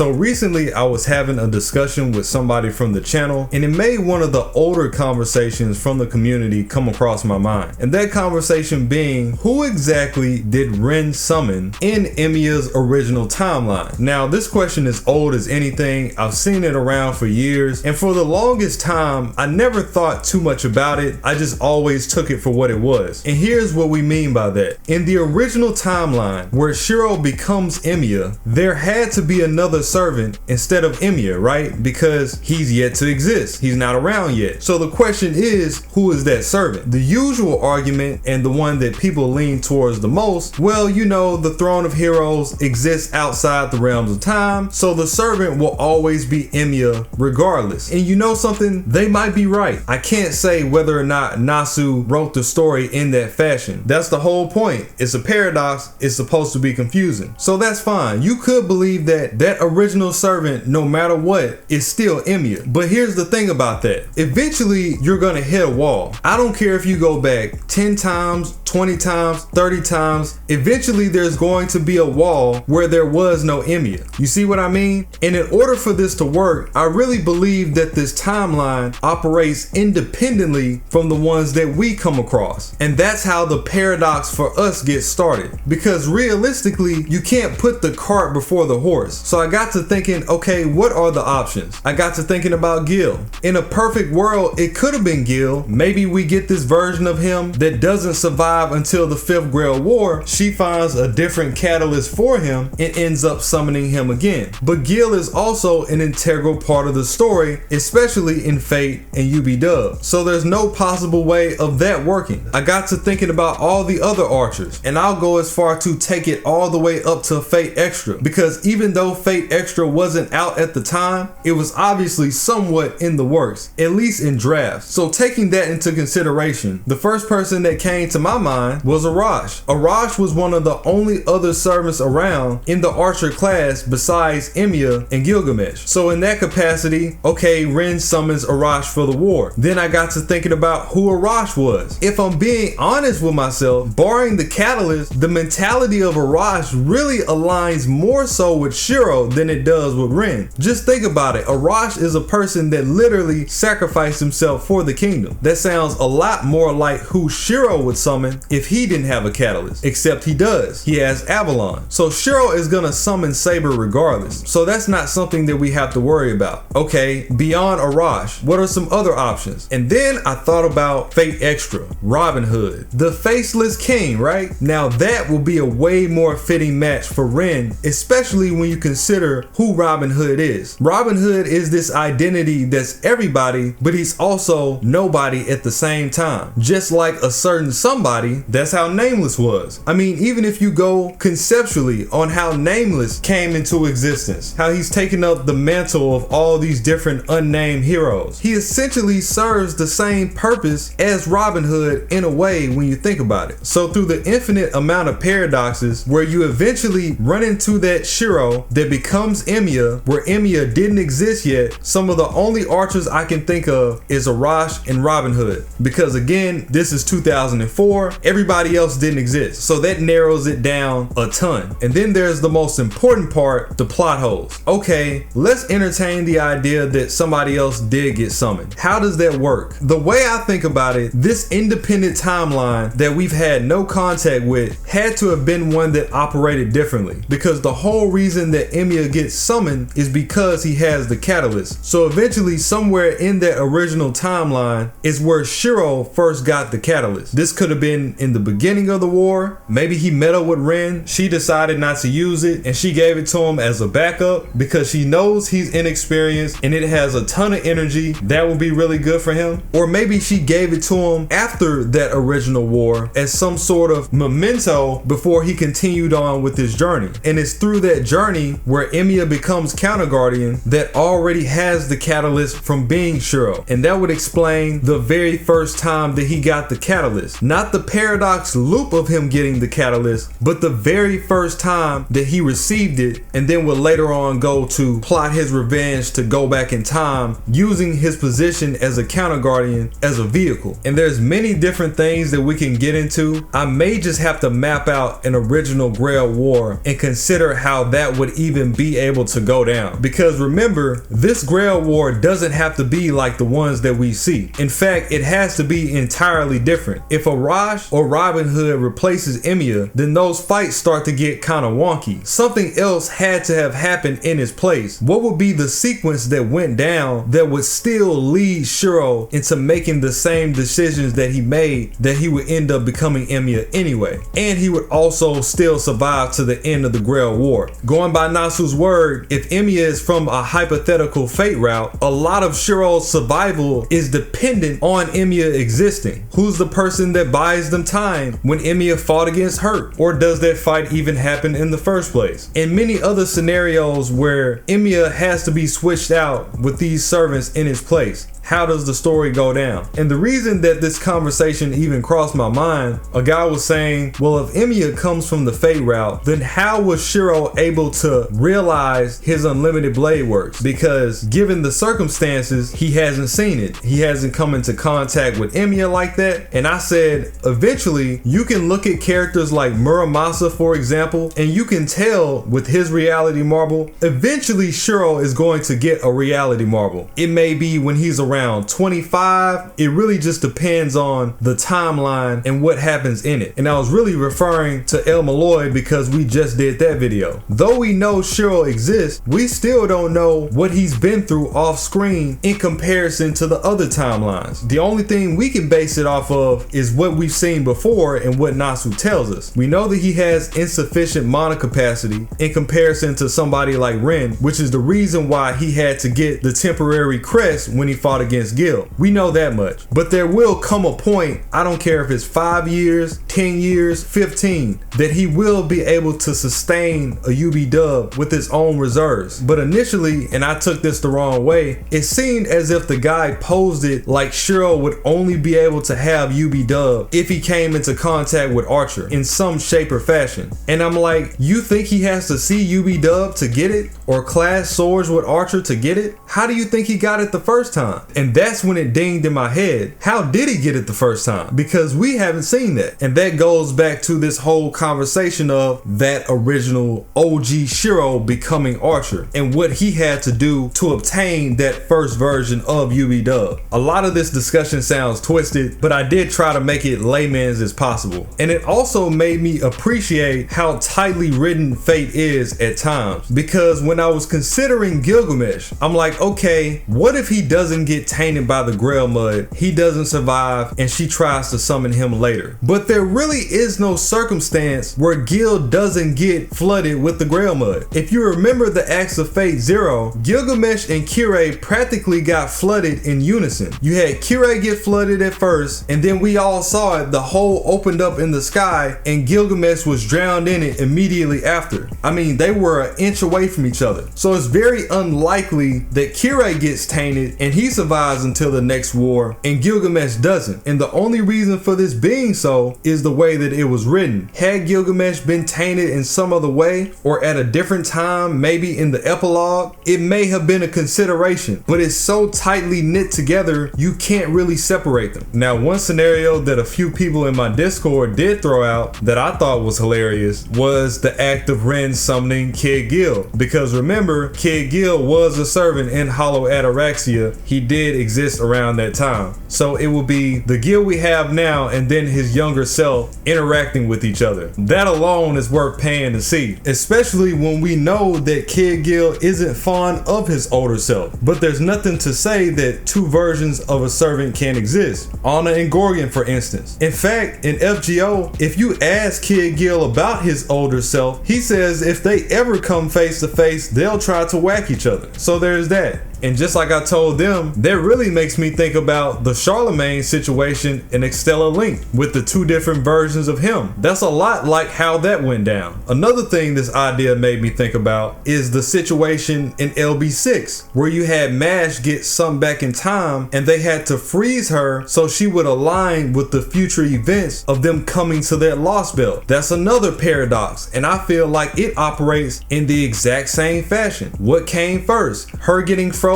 So recently I was having a discussion with somebody from the channel, and it made one of the older conversations from the community come across my mind. And that conversation being, who exactly did Ren summon in EMIYA's original timeline? Now this question is old as anything. I've seen it around for years, and for the longest time I never thought too much about it. I just always took it for what it was. And here's what we mean by that. In the original timeline where Shiro becomes EMIYA, there had to be another servant instead of EMIYA, right? Because he's yet to exist. He's not around yet. So the question is, who is that servant? The usual argument, and the one that people lean towards the most, well, you know, the throne of heroes exists outside the realms of time, so the servant will always be EMIYA regardless. And you know something? They might be right. I can't say whether or not Nasu wrote the story in that fashion. That's the whole point. It's a paradox. It's supposed to be confusing. So that's fine. You could believe that that original servant, no matter what, is still EMIYA. But here's the thing about that. Eventually, you're gonna hit a wall. I don't care if you go back 10 times, 20 times, 30 times. Eventually, there's going to be a wall where there was no EMIYA. You see what I mean? And in order for this to work, I really believe that this timeline operates independently from the ones that we come across. And that's how the paradox for us gets started. Because realistically, you can't put the cart before the horse. So I got to thinking, okay, what are the options? I got to thinking about Gil. In a perfect world, it could have been Gil. Maybe we get this version of him that doesn't survive until the 5th Grail War. She finds a different catalyst for him and ends up summoning him again. But Gil is also an integral part of the story, especially in Fate and UB-Dub. So there's no possible way of that working. I got to thinking about all the other archers, and I'll go as far to take it all the way up to Fate Extra, because even though Fate Extra wasn't out at the time, it was obviously somewhat in the works, at least in drafts. So taking that into consideration, the first person that came to my mind was Arash. Arash was one of the only other servants around in the archer class besides EMIYA and Gilgamesh. So in that capacity, okay, Ren summons Arash for the war. Then I got to thinking about who Arash was. If I'm being honest with myself, barring the catalyst, the mentality of Arash really aligns more so with Shiro than it does with Ren. Just think about it. Arash is a person that literally sacrificed himself for the kingdom. That sounds a lot more like who Shiro would summon if he didn't have a catalyst, except he does. He has Avalon. So Shiro is gonna summon Saber regardless. So that's not something that we have to worry about. Okay, beyond Arash, what are some other options? And then I thought about Fate Extra, Robin Hood, the faceless king, right? Now that will be a way more fitting match for Ren, especially when you consider who Robin Hood is. Robin Hood is this identity that's everybody, but he's also nobody at the same time. Just like a certain somebody, that's how Nameless was. I mean, even if you go conceptually on how Nameless came into existence, how he's taken up the mantle of all these different unnamed heroes, he essentially serves the same purpose as Robin Hood in a way when you think about it. So through the infinite amount of paradoxes where you eventually run into that Shiro that becomes EMIYA, where EMIYA didn't exist yet, some of the only archers I can think of is Arash and Robin Hood. Because again, this is 2004, everybody else didn't exist. So that narrows it down a ton. And then there's the most important part, the plot holes. Okay, let's entertain the idea that somebody else did get summoned. How does that work? The way I think about it, this independent timeline that we've had no contact with had to have been one that operated differently, because the whole reason that EMIYA gets summoned is because he has the catalyst. So eventually somewhere in that original timeline is where Shiro first got the catalyst. This could have been in the beginning of the war. Maybe he met up with Ren, she decided not to use it, and she gave it to him as a backup because she knows he's inexperienced and it has a ton of energy that would be really good for him. Or maybe she gave it to him after that original war as some sort of memento before he continued on with his journey. And it's through that journey where EMIYA becomes Counter Guardian that already has the catalyst from being Shiro. And that would explain the very first time that he got the catalyst. Not the paradox loop of him getting the catalyst, but the very first time that he received it, and then would later on go to plot his revenge to go back in time using his position as a Counter Guardian as a vehicle. And there's many different things that we can get into. I may just have to map out an original Grail War and consider how that would even be be able to go down. Because remember, this Grail War doesn't have to be like the ones that we see. In fact, it has to be entirely different. If Arash or Robin Hood replaces EMIYA, then those fights start to get kind of wonky. Something else had to have happened in its place. What would be the sequence that went down that would still lead Shiro into making the same decisions that he made, that he would end up becoming EMIYA anyway? And he would also still survive to the end of the Grail War. Going by Nasu's word, if EMIYA is from a hypothetical fate route, a lot of Shiro's survival is dependent on EMIYA existing. Who's the person that buys them time when EMIYA fought against Hurt? Or does that fight even happen in the first place? In many other scenarios where EMIYA has to be switched out with these servants in its place, how does the story go down? And the reason that this conversation even crossed my mind, a guy was saying, well, if EMIYA comes from the Fate route, then how was Shiro able to realize his unlimited blade works? Because given the circumstances, he hasn't seen it. He hasn't come into contact with EMIYA like that. And I said, eventually, you can look at characters like Muramasa, for example, and you can tell with his reality marble, eventually Shiro is going to get a reality marble. It may be when he's around 25. It really just depends on the timeline and what happens in it. And I was really referring to El Malloy because we just did that video. Though we know Shiro exists, we still don't know what he's been through off screen in comparison to the other timelines. The only thing we can base it off of is what we've seen before and what Nasu tells us. We know that he has insufficient mana capacity in comparison to somebody like Ren, which is the reason why he had to get the temporary crest when he fought against Gil. We know that much. But there will come a point, I don't care if it's 5 years, 10 years, 15, that he will be able to sustain a UB dub with his own reserves. But initially, and I took this the wrong way, it seemed as if the guy posed it like Shiro would only be able to have UB dub if he came into contact with Archer in some shape or fashion. And I'm like, you think he has to see UB dub to get it? Or clash swords with Archer to get it? How do you think he got it the first time? And that's when it dinged in my head. How did he get it the first time? Because we haven't seen that. And that goes back to this whole conversation of that original OG Shiro becoming Archer and what he had to do to obtain that first version of UB dub. A lot of this discussion sounds twisted, but I did try to make it layman's as possible. And it also made me appreciate how tightly written Fate is at times. Because when I was considering Gilgamesh, I'm like, okay, what if he doesn't get tainted by the Grail Mud, he doesn't survive, and she tries to summon him later? But there really is no circumstance where Gil doesn't get flooded with the Grail Mud. If you remember the Acts of Fate 0, Gilgamesh and Kirei practically got flooded in unison. You had Kirei get flooded at first, and then we all saw it, the hole opened up in the sky, and Gilgamesh was drowned in it immediately after. I mean, they were an inch away from each other. So it's very unlikely that Kirei gets tainted and he survives until the next war and Gilgamesh doesn't. And the only reason for this being so is the way that it was written. Had Gilgamesh been tainted in some other way or at a different time, maybe in the epilogue, it may have been a consideration, but it's so tightly knit together you can't really separate them. Now, one scenario that a few people in my Discord did throw out that I thought was hilarious was the act of Ren summoning Kid Gil. Because remember, Kid Gil was a servant in Hollow Ataraxia. He did exist around that time. So it will be the Gil we have now and then his younger self interacting with each other. That alone is worth paying to see, especially when we know that Kid Gil isn't fond of his older self. But there's nothing to say that two versions of a servant can exist. Anna and Gorgon, for instance. In fact, in FGO, if you ask Kid Gil about his older self, he says if they ever come face to face, they'll try to whack each other. So there's that. And just like I told them, that really makes me think about the Charlemagne situation in Extella Link with the two different versions of him. That's a lot like how that went down. Another thing this idea made me think about is the situation in LB6 where you had Mash get summed back in time and they had to freeze her so she would align with the future events of them coming to that Lost Belt. That's another paradox, and I feel like it operates in the exact same fashion. What came first? Her getting frozen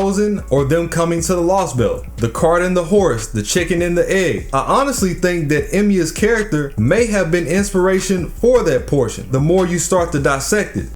or them coming to the Lost Belt? The cart and the horse, the chicken and the egg. I honestly think that EMIYA's character may have been inspiration for that portion the more you start to dissect it.